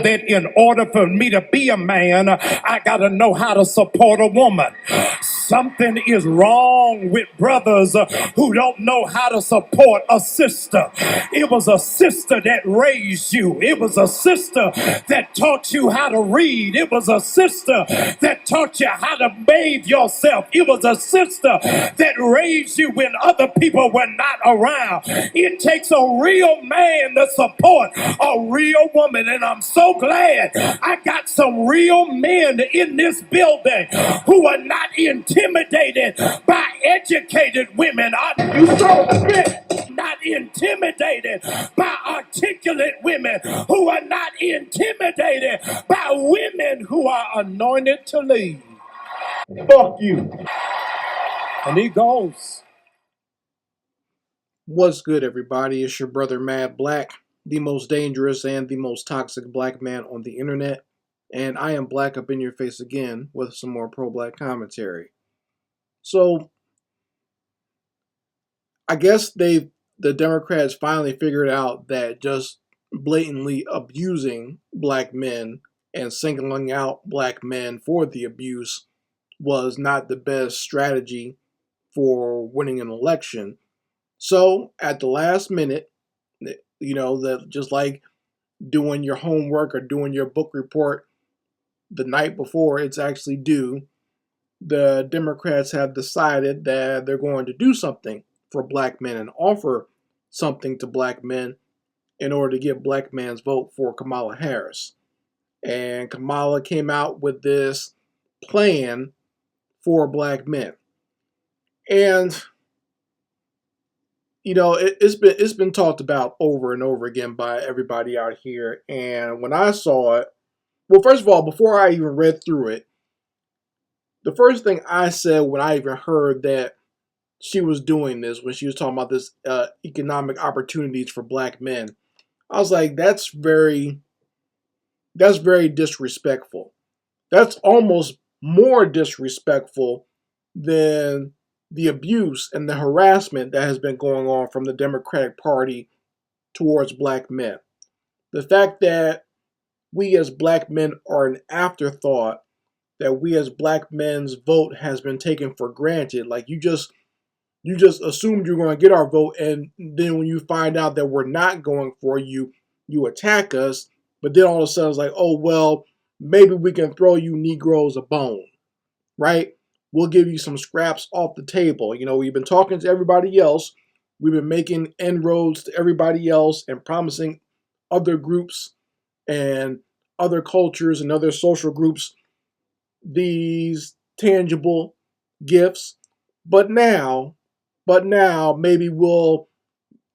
that in order for me to be a man, I got to know how to support a woman. Something is wrong with brothers who don't know how to support a sister. It was a sister that raised you. It was a sister that taught you how to read. It was a sister that taught you how to bathe yourself. It was a sister that raised you when other people were not around. It takes a real man to support a real woman, and I'm so glad I got some real men in this building who are not intimidated by educated women. You so sick. Not intimidated by articulate women, who are not intimidated by women who are anointed to lead. Fuck you. And he goes. What's good, everybody? It's your brother Mad Black, the most dangerous and the most toxic black man on the internet. And I am black up in your face again with some more pro-black commentary. So, I guess the Democrats finally figured out that just blatantly abusing black men and singling out black men for the abuse was not the best strategy for winning an election. So at the last minute, that just like doing your homework or doing your book report the night before it's actually due, the Democrats have decided that they're going to do something for black men and offer something to black men in order to get black men's vote for Kamala Harris. And Kamala came out with this plan for black men. And it's been talked about over and over again by everybody out here. And when I saw it, well, first of all, before I even read through it, the first thing I said when I even heard that she was doing this, when she was talking about this economic opportunities for black men, I was like, that's very disrespectful. That's almost more disrespectful than the abuse and the harassment that has been going on from the Democratic Party towards black men. The fact that we as black men are an afterthought, that we as black men's vote has been taken for granted. Like you just assumed you're going to get our vote, and then when you find out that we're not going for you, you attack us. But then all of a sudden it's like, oh, well, maybe we can throw you Negroes a bone, right? We'll give you some scraps off the table. We've been talking to everybody else. We've been making inroads to everybody else and promising other groups and other cultures and other social groups these tangible gifts. But now maybe we'll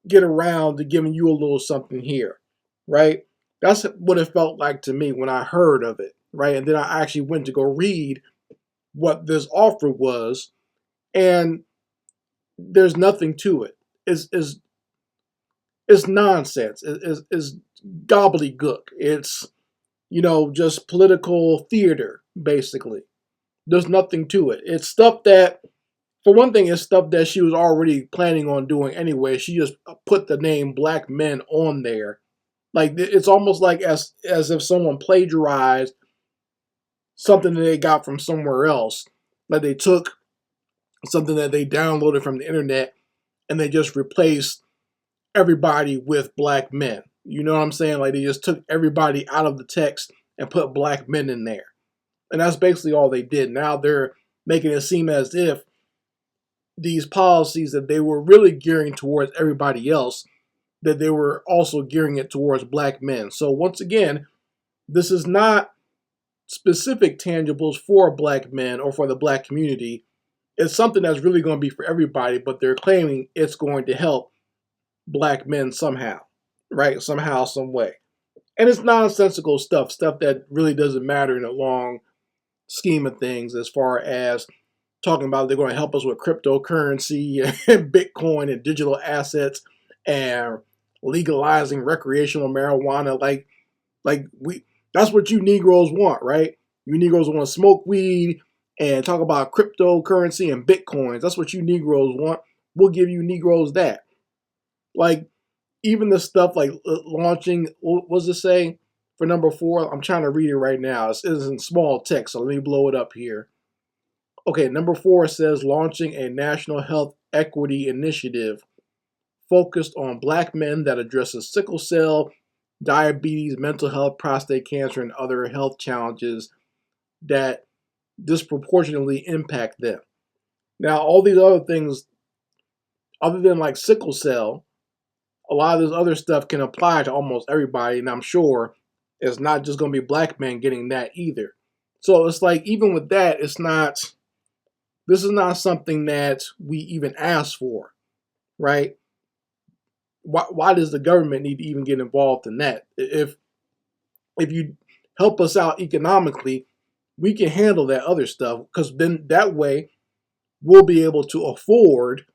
get around to giving you a little something here, right? That's what it felt like to me when I heard of it, right? And then I actually went to go read what this offer was, and there's nothing to it. It's nonsense. It's gobbledygook. It's just political theater, basically. There's nothing to it. It's stuff that, for one thing, it's stuff that she was already planning on doing anyway. She just put the name black men on there. Like, it's almost like as if someone plagiarized something that they got from somewhere else. Like they took something that they downloaded from the internet and they just replaced everybody with black men. You know what I'm saying? Like they just took everybody out of the text and put black men in there. And that's basically all they did. Now they're making it seem as if these policies that they were really gearing towards everybody else, that they were also gearing it towards black men. So once again, this is not specific tangibles for black men or for the black community. It's something that's really going to be for everybody, but they're claiming it's going to help black men somehow, right? Somehow, some way. And it's nonsensical stuff that really doesn't matter in a long scheme of things, as far as talking about they're going to help us with cryptocurrency and Bitcoin and digital assets and legalizing recreational marijuana. That's what you Negroes want, right? You Negroes want to smoke weed and talk about cryptocurrency and Bitcoins. That's what you Negroes want. We'll give you Negroes that. Like, even the stuff like launching, what does it say? for number 4. I'm trying to read it right now. It's in small text, so let me blow it up here. Okay, number 4 says launching a national health equity initiative focused on Black men that addresses sickle cell, diabetes, mental health, prostate cancer, and other health challenges that disproportionately impact them. Now, all these other things, other than like sickle cell, a lot of this other stuff can apply to almost everybody, and I'm sure it's not just going to be Black men getting that either. So it's like, even with that, this is not something that we even ask for, right? Why does the government need to even get involved in that? If you help us out economically, we can handle that other stuff, because then that way we'll be able to afford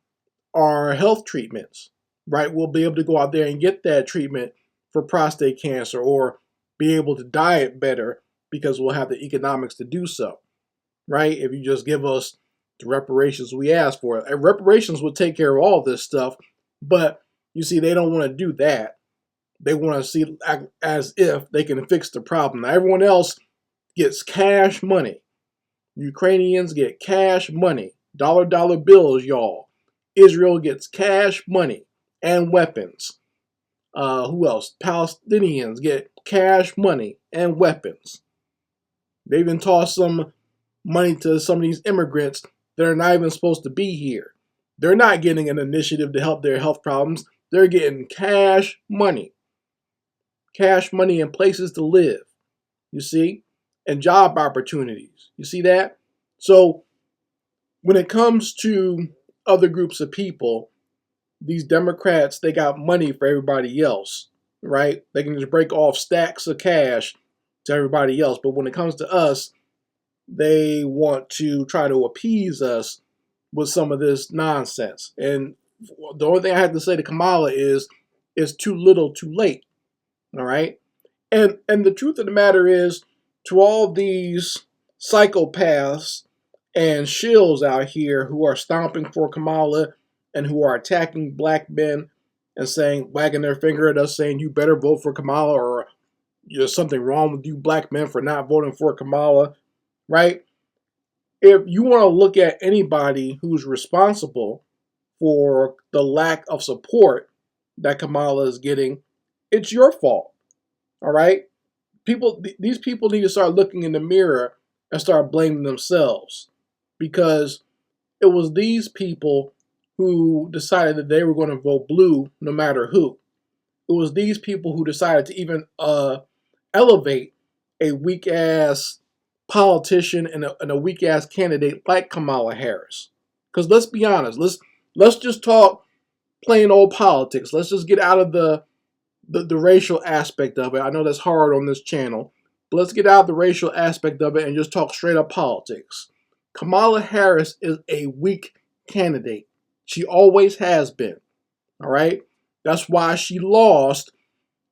our health treatments, right? We'll be able to go out there and get that treatment for prostate cancer, or be able to diet better because we'll have the economics to do so, right? If you just give us the reparations we ask for. And reparations will take care of all this stuff, but you see, they don't want to do that. They want to see as if they can fix the problem. Now, everyone else gets cash money. Ukrainians get cash money. Dollar bills, y'all. Israel gets cash money and weapons. Who else? Palestinians get cash money and weapons. They even tossed some money to some of these immigrants that are not even supposed to be here. They're not getting an initiative to help their health problems. They're getting cash money. Cash money and places to live, you see, and job opportunities. You see that? So when it comes to other groups of people, these Democrats, they got money for everybody else, right? They can just break off stacks of cash to everybody else. But when it comes to us, they want to try to appease us with some of this nonsense. And the only thing I have to say to Kamala is too little, too late. All right? And the truth of the matter is, to all these psychopaths and shills out here who are stomping for Kamala and who are attacking Black men and saying, wagging their finger at us, saying you better vote for Kamala, or there's something wrong with you Black men for not voting for Kamala, right? If you want to look at anybody who's responsible for the lack of support that Kamala is getting, it's your fault. All right? These people need to start looking in the mirror and start blaming themselves, because it was these people who decided that they were going to vote blue no matter who. It was these people who decided to even elevate a weak-ass politician and a weak-ass candidate like Kamala Harris. Because let's be honest, let's just talk plain old politics. Let's just get out of the racial aspect of it. I know that's hard on this channel, but let's get out of the racial aspect of it and just talk straight up politics. Kamala Harris is a weak candidate. She always has been. All right? That's why she lost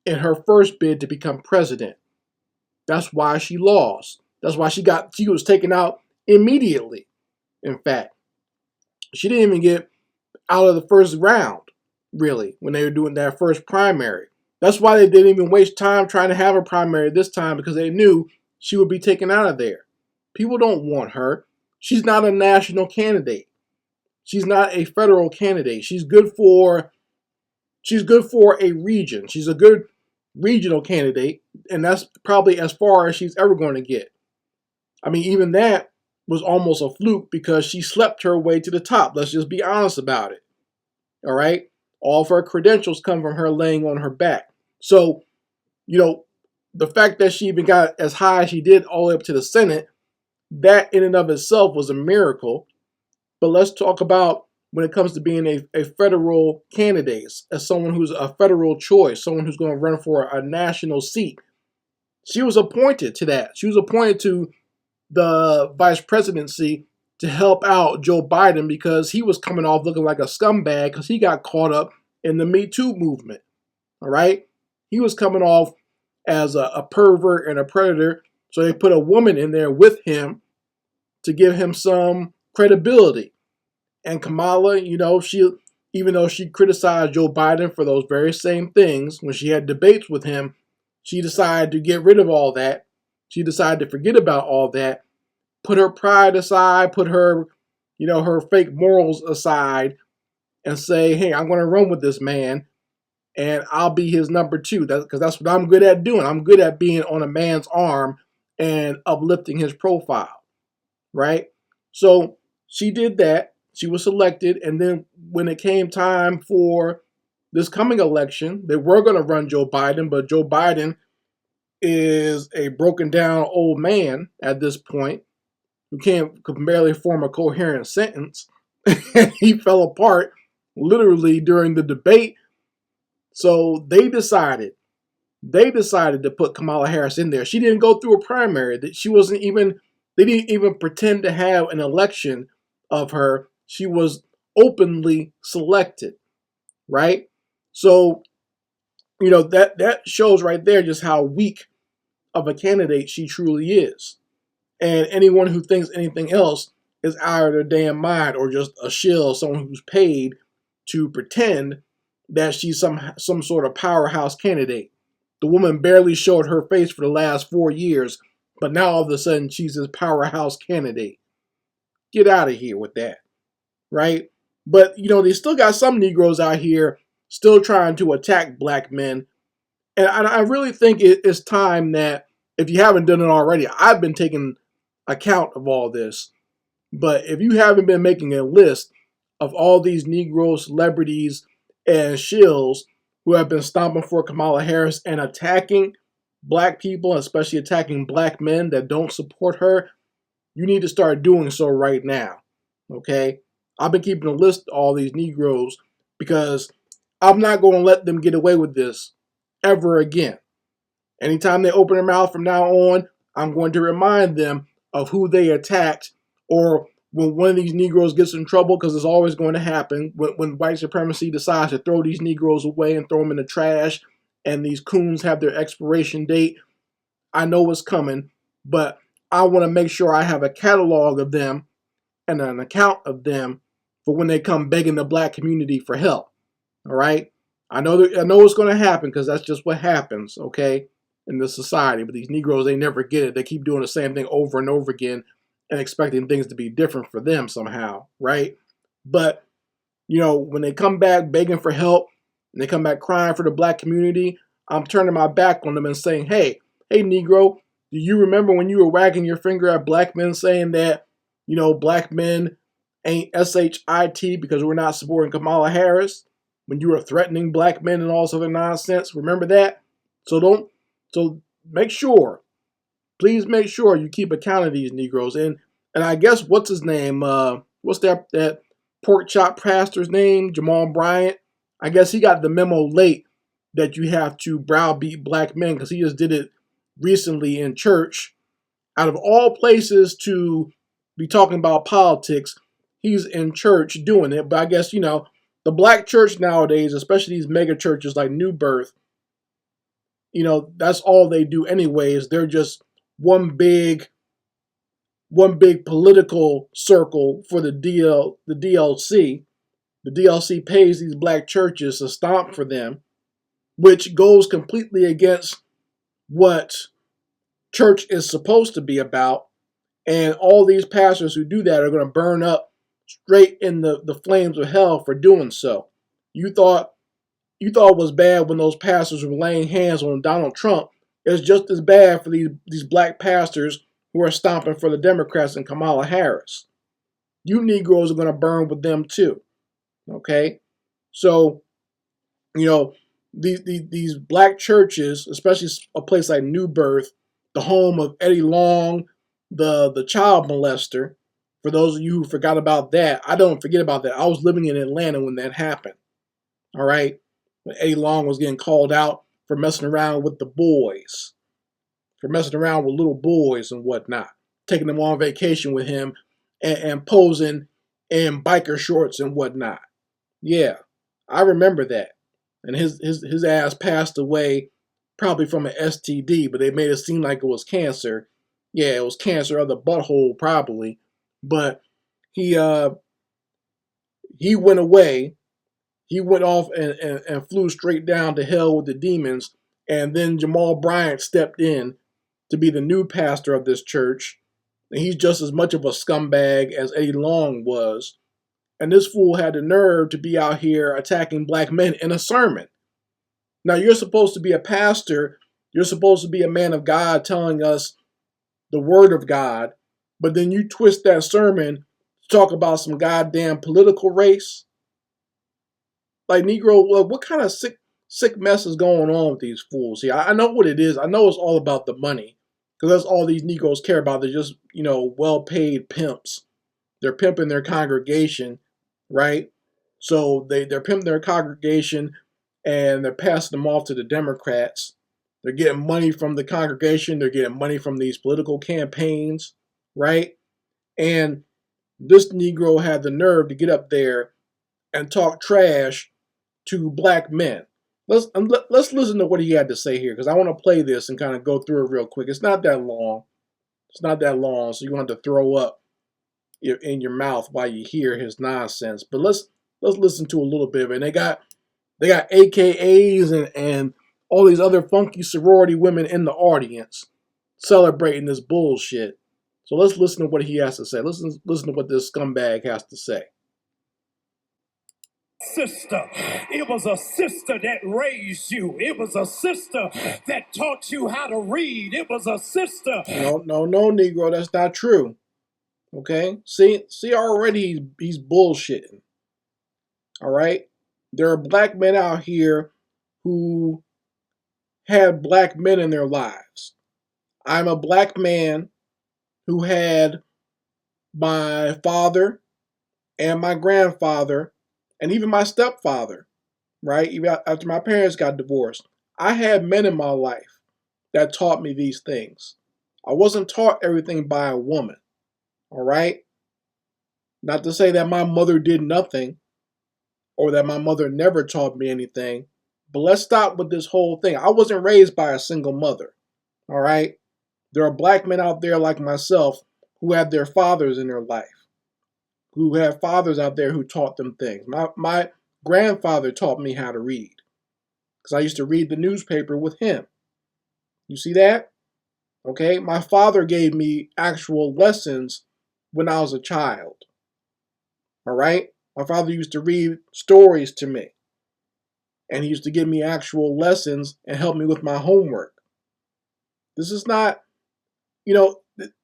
in her first bid to become president. That's why she lost. That's why she was taken out immediately. In fact, she didn't even get out of the first round, really, when they were doing that first primary. That's why they didn't even waste time trying to have a primary this time, because they knew she would be taken out of there. People don't want her. She's not a national candidate. She's not a federal candidate. She's good for a region. She's a good regional candidate, and that's probably as far as she's ever going to get. I mean, even that was almost a fluke, because she slept her way to the top. Let's just be honest about it. All right? All of her credentials come from her laying on her back. So, the fact that she even got as high as she did all the way up to the Senate, that in and of itself was a miracle. But let's talk about when it comes to being a federal candidate, as someone who's a federal choice, someone who's going to run for a national seat. She was appointed to that. She was appointed to the vice presidency to help out Joe Biden, because he was coming off looking like a scumbag because he got caught up in the Me Too movement. All right? He was coming off as a pervert and a predator, so they put a woman in there with him to give him some credibility. And Kamala, she, even though she criticized Joe Biden for those very same things when she had debates with him, She decided to get rid of all that. She decided to forget about all that, put her pride aside, put her, her fake morals aside, and say, hey, I'm going to run with this man, and I'll be his number two. Because that's what I'm good at doing. I'm good at being on a man's arm and uplifting his profile, right? So she did that. She was selected, and then when it came time for this coming election, they were going to run Joe Biden, but Joe Biden is a broken down old man at this point who could barely form a coherent sentence. He fell apart literally during the debate. So they decided to put Kamala Harris in there. She didn't go through a primary. They didn't even pretend to have an election of her. She was openly selected, right? So, that shows right there just how weak of a candidate she truly is. And anyone who thinks anything else is out of their damn mind, or just a shill, someone who's paid to pretend that she's some sort of powerhouse candidate. The woman barely showed her face for the last 4 years, but now all of a sudden she's this powerhouse candidate. Get out of here with that, right? But, they still got some Negroes out here still trying to attack black men. And I really think it's time that, if you haven't done it already, I've been taking account of all this. But if you haven't been making a list of all these Negro celebrities and shills who have been stomping for Kamala Harris and attacking black people, especially attacking black men that don't support her, you need to start doing so right now. Okay? I've been keeping a list of all these Negroes because I'm not going to let them get away with this ever again. Anytime they open their mouth from now on, I'm going to remind them of who they attacked, or when one of these Negroes gets in trouble, because it's always going to happen, when white supremacy decides to throw these Negroes away and throw them in the trash, and these coons have their expiration date. I know what's coming, but I want to make sure I have a catalog of them and an account of them for when they come begging the black community for help. All right? I know it's going to happen, because that's just what happens, okay, in this society. But these Negroes, they never get it. They keep doing the same thing over and over again and expecting things to be different for them somehow, right? But, when they come back begging for help and they come back crying for the black community, I'm turning my back on them and saying, hey, Negro, do you remember when you were wagging your finger at black men saying that, black men ain't SHIT because we're not supporting Kamala Harris? When you were threatening black men and all this other nonsense, remember that? So please make sure you keep account of these Negroes. And I guess, what's his name? What's that pork chop pastor's name? Jamal Bryant. I guess he got the memo late that you have to browbeat black men, because he just did it recently in church. Out of all places to be talking about politics, he's in church doing it. But I guess, the black church nowadays, especially these mega churches like New Birth, that's all they do anyways. They're just one big political circle for the DLC. The DLC pays these black churches to stomp for them, which goes completely against what church is supposed to be about. And all these pastors who do that are going to burn up straight in the flames of hell for doing so. You thought it was bad when those pastors were laying hands on Donald Trump. It's just as bad for these black pastors who are stomping for the Democrats and Kamala Harris. You Negroes are going to burn with them too. Okay? So, these black churches, especially a place like New Birth, the home of Eddie Long, the child molester. For those of you who forgot about that, I don't forget about that. I was living in Atlanta when that happened. All right? When Eddie Long was getting called out for messing around with the boys, for messing around with little boys and whatnot, taking them on vacation with him and posing in biker shorts and whatnot. Yeah, I remember that. And his ass passed away probably from an STD, but they made it seem like it was cancer. Yeah, it was cancer of the butthole probably. But he went away. He went off and flew straight down to hell with the demons And then Jamal Bryant stepped in to be the new pastor of this church. And he's just as much of a scumbag as Eddie Long was. And this fool had the nerve to be out here attacking black men in a sermon. Now, you're supposed to be a pastor. You're supposed to be a man of God telling us the word of God. But then you twist that sermon to talk about some goddamn political race. Like, Negro, what kind of sick mess is going on with these fools here? I know what it is. I know it's all about the money. Because that's all these Negroes care about. They're just, well-paid pimps. They're pimping their congregation, right? So they're pimping their congregation and they're passing them off to the Democrats. They're getting money from the congregation. They're getting money from these political campaigns, right? And this Negro had the nerve to get up there and talk trash to black men. Let's listen to what he had to say here, because I want to play this and kind of go through it real quick. It's not that long. It's not that long, so you won't have to throw up in your mouth while you hear his nonsense. But let's listen to a little bit of it. And they got AKAs and all these other funky sorority women in the audience celebrating this bullshit. So let's listen to what he has to say. Listen to what this scumbag has to say. Sister. It was a sister that raised you. It was a sister that taught you how to read. It was a sister. No, Negro, that's not true. Okay? See already he's bullshitting. All right? There are black men out here who had black men in their lives. I'm a black man who had my father and my grandfather and even my stepfather, right? Even after my parents got divorced. I had men in my life that taught me these things. I wasn't taught everything by a woman, all right? Not to say that my mother did nothing or that my mother never taught me anything, but let's stop with this whole thing. I wasn't raised by a single mother, all right? There are black men out there like myself who had their fathers in their life, who had fathers out there who taught them things. My grandfather taught me how to read because I used to read the newspaper with him. You see that? Okay? My father gave me actual lessons when I was a child. All right? My father used to read stories to me. And he used to give me actual lessons and help me with my homework. This is not,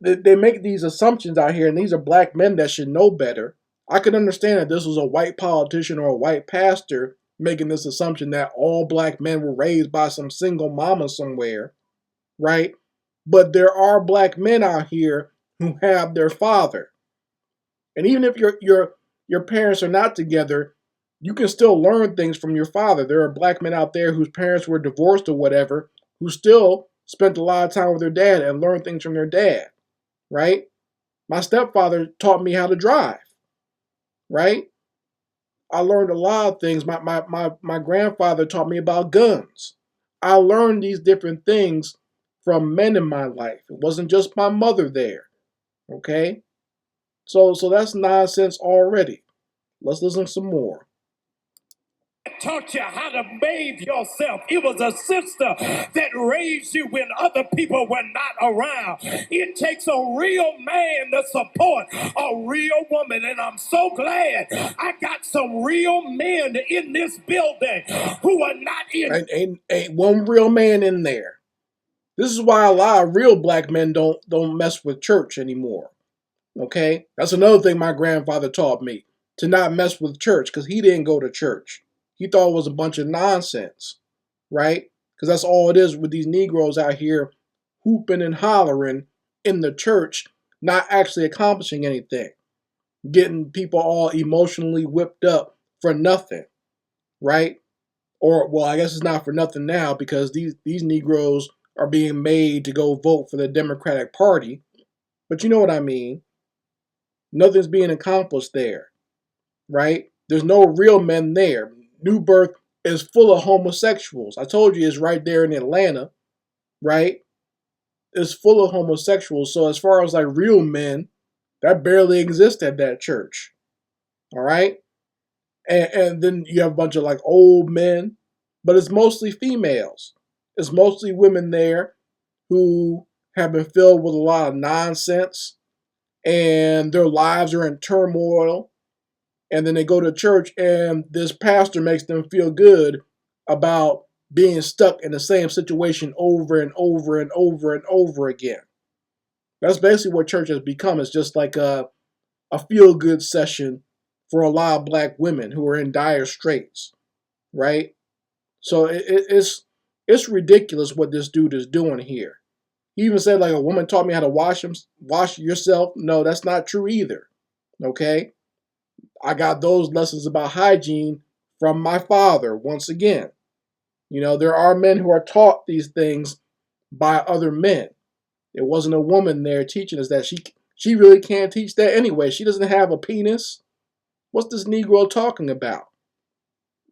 they make these assumptions out here, and these are black men that should know better. I could understand that this was a white politician or a white pastor making this assumption that all black men were raised by some single mama somewhere, right? But there are black men out here who have their father. And even if your parents are not together, you can still learn things from your father. There are black men out there whose parents were divorced or whatever, who still spent a lot of time with their dad and learned things from their dad, right? My stepfather taught me how to drive, right? I learned a lot of things. My grandfather taught me about guns. I learned these different things from men in my life. It wasn't just my mother there, okay? So that's nonsense already. Let's listen some more. Taught you how to bathe yourself. It was a sister that raised you when other people were not around. It takes a real man to support a real woman, and I'm so glad I got some real men in this building who are not in. Ain't one real man in there. This is why a lot of real black men don't mess with church anymore. Okay? That's another thing my grandfather taught me, to not mess with church, because he didn't go to church. He thought it was a bunch of nonsense, right? Because that's all it is with these Negroes out here hooping and hollering in the church, not actually accomplishing anything. Getting people all emotionally whipped up for nothing, right? Or, well, I guess it's not for nothing now, because these Negroes are being made to go vote for the Democratic Party. But you know what I mean. Nothing's being accomplished there, right? There's no real men there. New Birth is full of homosexuals. I told you it's right there in Atlanta, right? It's full of homosexuals. So as far as like real men, that barely exists at that church. All right? And then you have a bunch of like old men, but it's mostly females. It's mostly women there who have been filled with a lot of nonsense and their lives are in turmoil. And then they go to church and this pastor makes them feel good about being stuck in the same situation over and over and over and over again. That's basically what church has become. It's just like a feel-good session for a lot of black women who are in dire straits, right? So it's ridiculous what this dude is doing here. He even said like a woman taught me how to wash yourself. No, that's not true either. Okay? I got those lessons about hygiene from my father once again. You know, there are men who are taught these things by other men. It wasn't a woman there teaching us that. She really can't teach that anyway. She doesn't have a penis. What's this Negro talking about?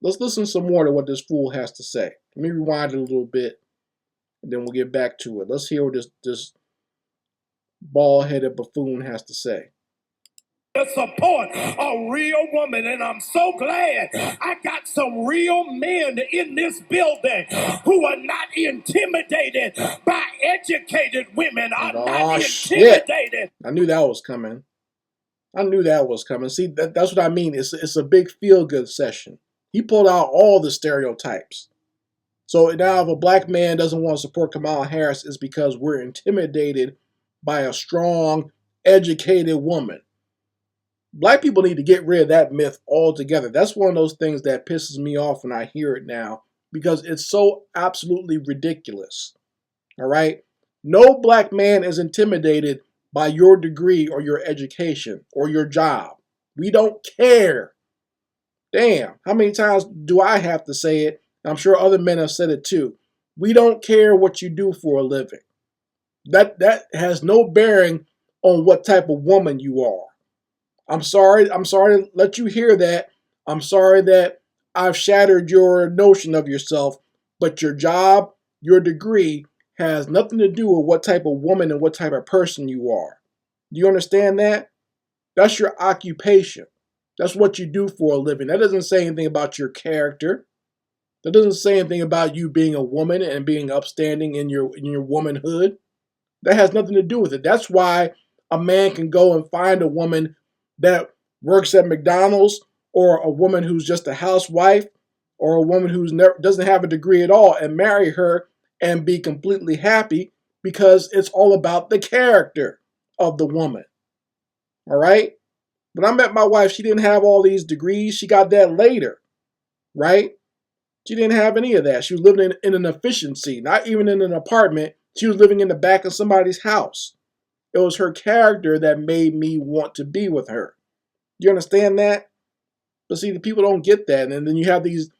Let's listen some more to what this fool has to say. Let me rewind it a little bit, and then we'll get back to it. Let's hear what this bald-headed buffoon has to say. To support a real woman, and I'm so glad I got some real men in this building who are not intimidated by educated women. I'm not intimidated. Shit. I knew that was coming. See, that's what I mean. It's a big feel-good session. He pulled out all the stereotypes. So now if a black man doesn't want to support Kamala Harris, it's because we're intimidated by a strong, educated woman. Black people need to get rid of that myth altogether. That's one of those things that pisses me off when I hear it now because it's so absolutely ridiculous. All right? No black man is intimidated by your degree or your education or your job. We don't care. Damn, how many times do I have to say it? I'm sure other men have said it too. We don't care what you do for a living. That has no bearing on what type of woman you are. I'm sorry to let you hear that. I'm sorry that I've shattered your notion of yourself, but your job, your degree has nothing to do with what type of woman and what type of person you are. Do you understand that? That's your occupation. That's what you do for a living. That doesn't say anything about your character. That doesn't say anything about you being a woman and being upstanding in your womanhood. That has nothing to do with it. That's why a man can go and find a woman that works at McDonald's or a woman who's just a housewife or a woman who doesn't have a degree at all and marry her and be completely happy because it's all about the character of the woman. All right? When I met my wife, she didn't have all these degrees. She got that later, right? She didn't have any of that. She was living in an efficiency, not even in an apartment. She was living in the back of somebody's house. It was her character that made me want to be with her. You understand that? But see, the people don't get that. And then you have these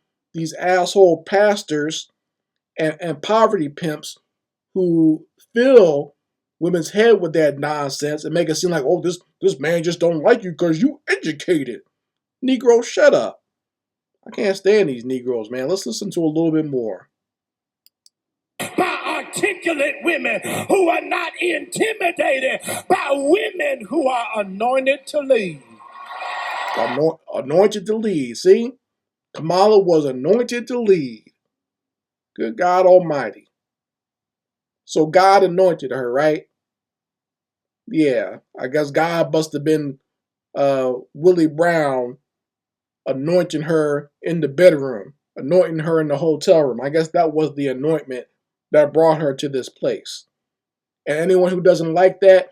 asshole pastors and poverty pimps who fill women's head with that nonsense and make it seem like, oh, this man just don't like you because you educated. Negro, shut up. I can't stand these Negroes, man. Let's listen to a little bit more. By articulate women who are not intimidated by women who are anointed to lead. Anointed to lead. See? Kamala was anointed to lead. Good God Almighty. So God anointed her, right? Yeah, I guess God must have been Willie Brown anointing her in the bedroom, anointing her in the hotel room. I guess that was the anointment that brought her to this place. And anyone who doesn't like that,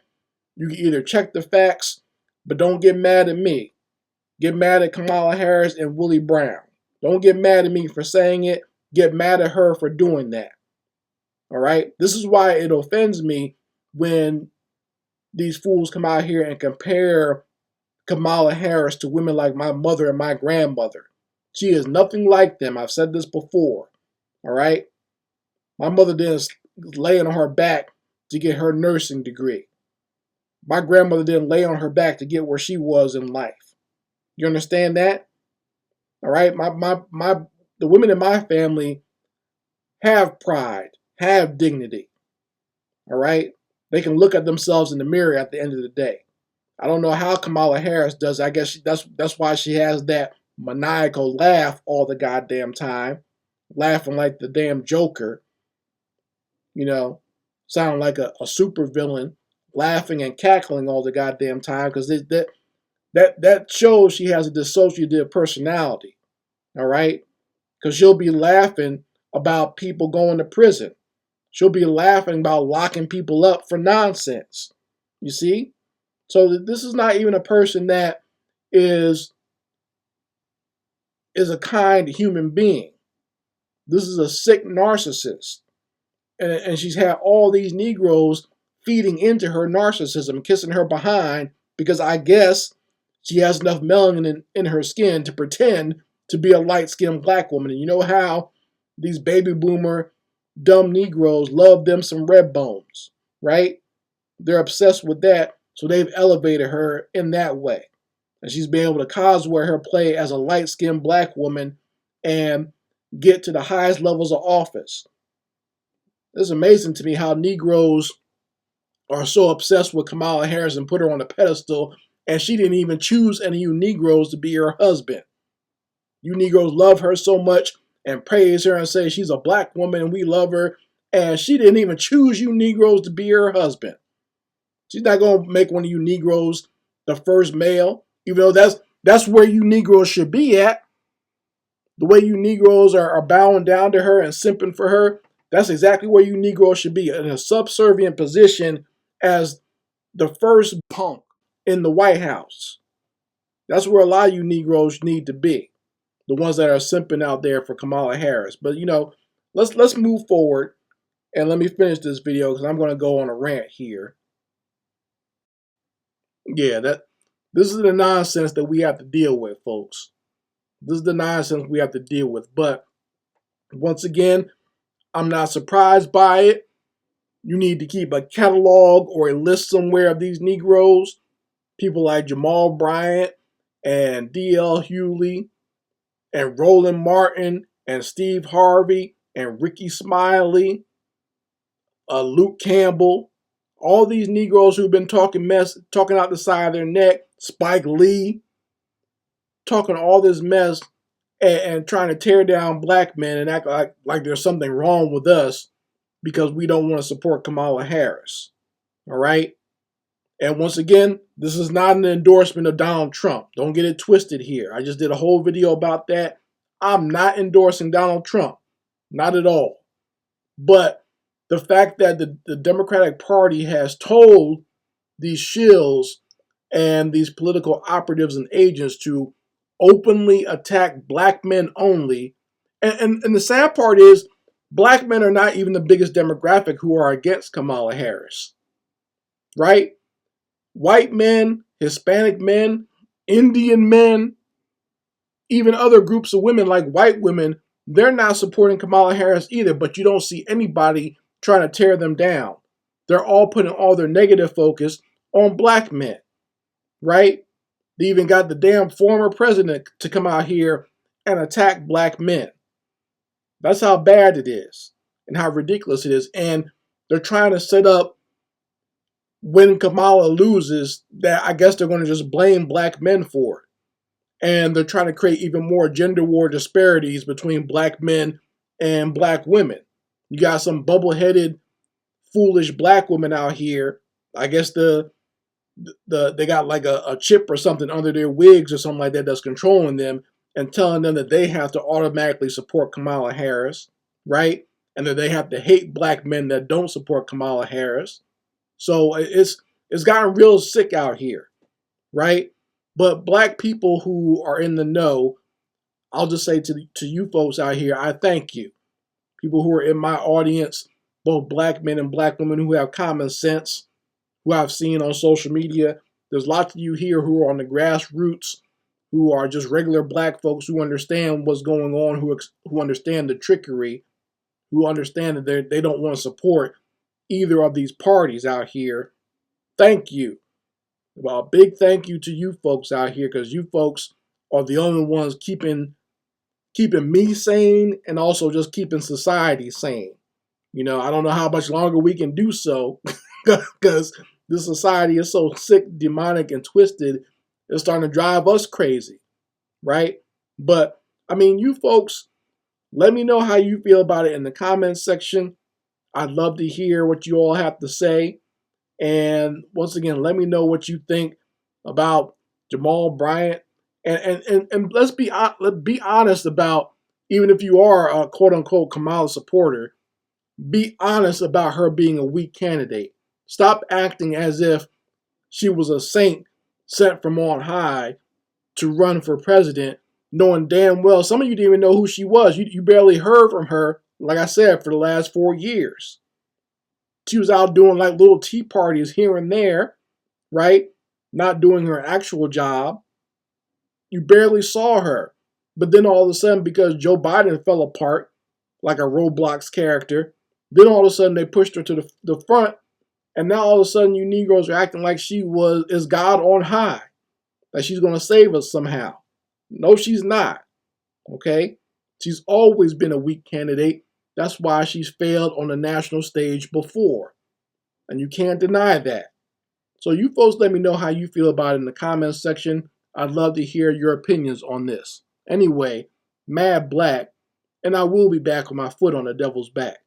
you can either check the facts, but don't get mad at me. Get mad at Kamala Harris and Willie Brown. Don't get mad at me for saying it. Get mad at her for doing that. All right? This is why it offends me when these fools come out here and compare Kamala Harris to women like my mother and my grandmother. She is nothing like them. I've said this before. All right? My mother didn't lay on her back to get her nursing degree. My grandmother didn't lay on her back to get where she was in life. You understand that? All right? The women in my family have pride, have dignity. All right? They can look at themselves in the mirror at the end of the day. I don't know how Kamala Harris does it. I guess that's why she has that maniacal laugh all the goddamn time, laughing like the damn Joker. sounding like a super villain, laughing and cackling all the goddamn time, because that shows she has a dissociative personality. All right, because she'll be laughing about people going to prison. She'll be laughing about locking people up for nonsense. You see? So this is not even a person that is a kind human being. This is a sick narcissist. And she's had all these Negroes feeding into her narcissism, kissing her behind, because I guess she has enough melanin in her skin to pretend to be a light-skinned black woman. And you know how these baby boomer dumb Negroes love them some red bones, right? They're obsessed with that, so they've elevated her in that way. And she's been able to cosplay her play as a light-skinned black woman and get to the highest levels of office. It's amazing to me how Negroes are so obsessed with Kamala Harris and put her on a pedestal, and she didn't even choose any of you Negroes to be her husband. You Negroes love her so much and praise her and say she's a black woman and we love her, and she didn't even choose you Negroes to be her husband. She's not going to make one of you Negroes the first male, even though that's where you Negroes should be at. The way you Negroes are bowing down to her and simping for her, that's exactly where you Negroes should be, in a subservient position as the first punk in the White House. That's where a lot of you Negroes need to be, the ones that are simping out there for Kamala Harris. But let's move forward and let me finish this video because I'm going to go on a rant here. Yeah, this is the nonsense that we have to deal with, folks. This is the nonsense we have to deal with. But once again, I'm not surprised by it. You need to keep a catalog or a list somewhere of these Negroes. People like Jamal Bryant and D.L. Hughley and Roland Martin and Steve Harvey and Ricky Smiley, Luke Campbell, all these Negroes who've been talking out the side of their neck, Spike Lee, talking all this mess and trying to tear down black men and act like there's something wrong with us because we don't want to support Kamala Harris. All right? And once again, this is not an endorsement of Donald Trump. Don't get it twisted here. I just did a whole video about that. I'm not endorsing Donald Trump. Not at all. But the fact that the Democratic Party has told these shills and these political operatives and agents to openly attack black men only. And the sad part is, black men are not even the biggest demographic who are against Kamala Harris. Right? White men, Hispanic men, Indian men, even other groups of women like white women, they're not supporting Kamala Harris either, but you don't see anybody trying to tear them down. They're all putting all their negative focus on black men, right? They even got the damn former president to come out here and attack black men. That's how bad it is and how ridiculous it is. And they're trying to set up, when Kamala loses, that I guess they're going to just blame black men for it. And they're trying to create even more gender war disparities between black men and black women. You got some bubble-headed, foolish black women out here. I guess they got like a chip or something under their wigs or something like that that's controlling them and telling them that they have to automatically support Kamala Harris, right? And that they have to hate black men that don't support Kamala Harris. So it's gotten real sick out here, right? But black people who are in the know, I'll just say to you folks out here, I thank you. People who are in my audience, both black men and black women who have common sense, who I've seen on social media. There's lots of you here who are on the grassroots, who are just regular black folks who understand what's going on, who understand the trickery, who understand that they don't want to support either of these parties out here. Thank you. Well, a big thank you to you folks out here, because you folks are the only ones keeping me sane and also just keeping society sane. I don't know how much longer we can do so because this society is so sick, demonic, and twisted. It's starting to drive us crazy, right? But, I mean, you folks, let me know how you feel about it in the comments section. I'd love to hear what you all have to say. And once again, let me know what you think about Jamal Bryant. And let's be honest about, even if you are a quote unquote Kamala supporter, be honest about her being a weak candidate. Stop acting as if she was a saint sent from on high to run for president, knowing damn well some of you didn't even know who she was. You barely heard from her, like I said, for the last 4 years. She was out doing like little tea parties here and there, right? Not doing her actual job. You barely saw her. But then all of a sudden, because Joe Biden fell apart like a Roblox character, then all of a sudden they pushed her to the front. And now all of a sudden you Negroes are acting like she is God on high, that she's going to save us somehow. No, she's not. Okay? She's always been a weak candidate. That's why she's failed on the national stage before. And you can't deny that. So you folks let me know how you feel about it in the comments section. I'd love to hear your opinions on this. Anyway, Mad Black, and I will be back with my foot on the devil's back.